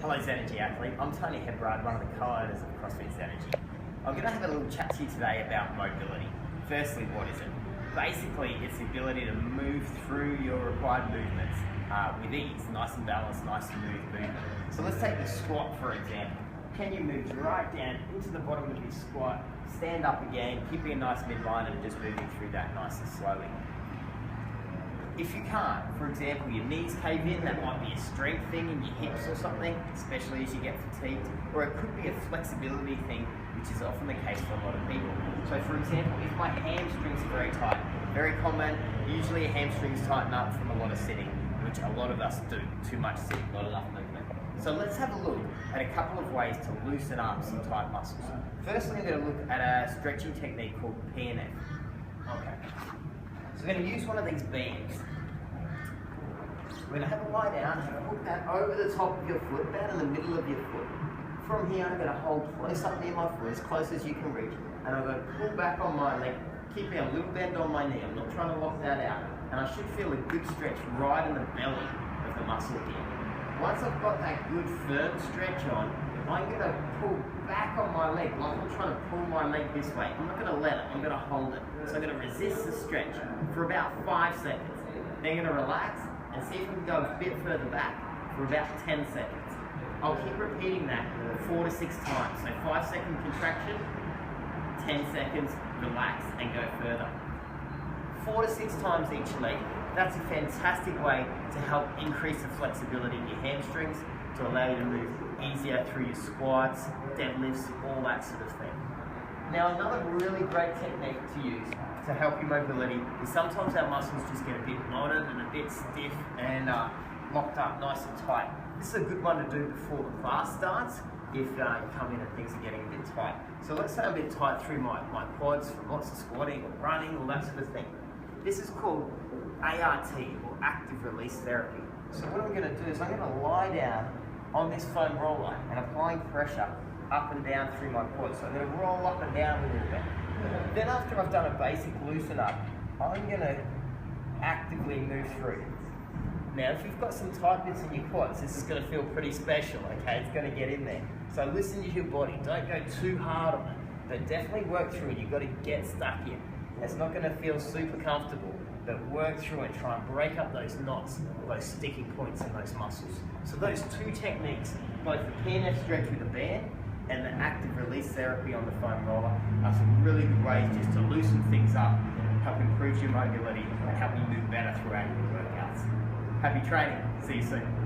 Hello Zenergy athlete, I'm Tony Hebrard, one of the co-owners of CrossFit Zenergy. I'm going to have a little chat to you today about mobility. Firstly, what is it? Basically, it's the ability to move through your required movements with ease, nice and balanced, nice and smooth movement. So let's take the squat for example. Can you move right down into the bottom of your squat, stand up again, keeping a nice midline and just moving through that nice and slowly. If you can't, for example, your knees cave in, that might be a strength thing in your hips or something, especially as you get fatigued, or it could be a flexibility thing, which is often the case for a lot of people. So for example, if my hamstrings are very tight, very common, usually hamstrings tighten up from a lot of sitting, which a lot of us do, too much sitting, not enough movement. So let's have a look at a couple of ways to loosen up some tight muscles. Firstly, I'm going to look at a stretching technique called PNF. Okay. So we're going to use one of these beams. We're going to have a lie down and put that over the top of your foot, about in the middle of your foot. From here, I'm going to hold close up near my foot, as close as you can reach. And I'm going to pull back on my leg, keeping a little bend on my knee. I'm not trying to lock that out. And I should feel a good stretch right in the belly of the muscle here. Once I've got that good firm stretch on, I'm going to pull back on my leg, like I'm trying to pull my leg this way. I'm not going to let it, I'm going to hold it. So I'm going to resist the stretch for about 5 seconds. Then I'm going to relax and see if we can go a bit further back for about 10 seconds. I'll keep repeating that 4 to 6 times. So 5-second contraction, 10 seconds, relax and go further. 4 to 6 times each leg. That's a fantastic way to help increase the flexibility in your hamstrings, to allow you to move easier through your squats, deadlifts, all that sort of thing. Now another really great technique to use to help your mobility is sometimes our muscles just get a bit knotted and a bit stiff and locked up nice and tight. This is a good one to do before the class starts if you come in and things are getting a bit tight. So let's say I'm a bit tight through my quads from lots of squatting or running, all that sort of thing. This is called ART, or active release therapy. So what I'm going to do is I'm going to lie down on this foam roller and applying pressure up and down through my quads. So I'm going to roll up and down a little bit. Then after I've done a basic loosen up, I'm going to actively move through. Now if you've got some tight bits in your quads, this is going to feel pretty special, okay? It's going to get in there. So listen to your body, don't go too hard on it, but definitely work through it. You've got to get stuck in. It's not going to feel super comfortable, but work through it, try and break up those knots, those sticking points in those muscles. So those two techniques, both the PNF stretch with the band and the active release therapy on the foam roller, are some really good ways just to loosen things up, help improve your mobility and help you move better throughout your workouts. Happy training, see you soon.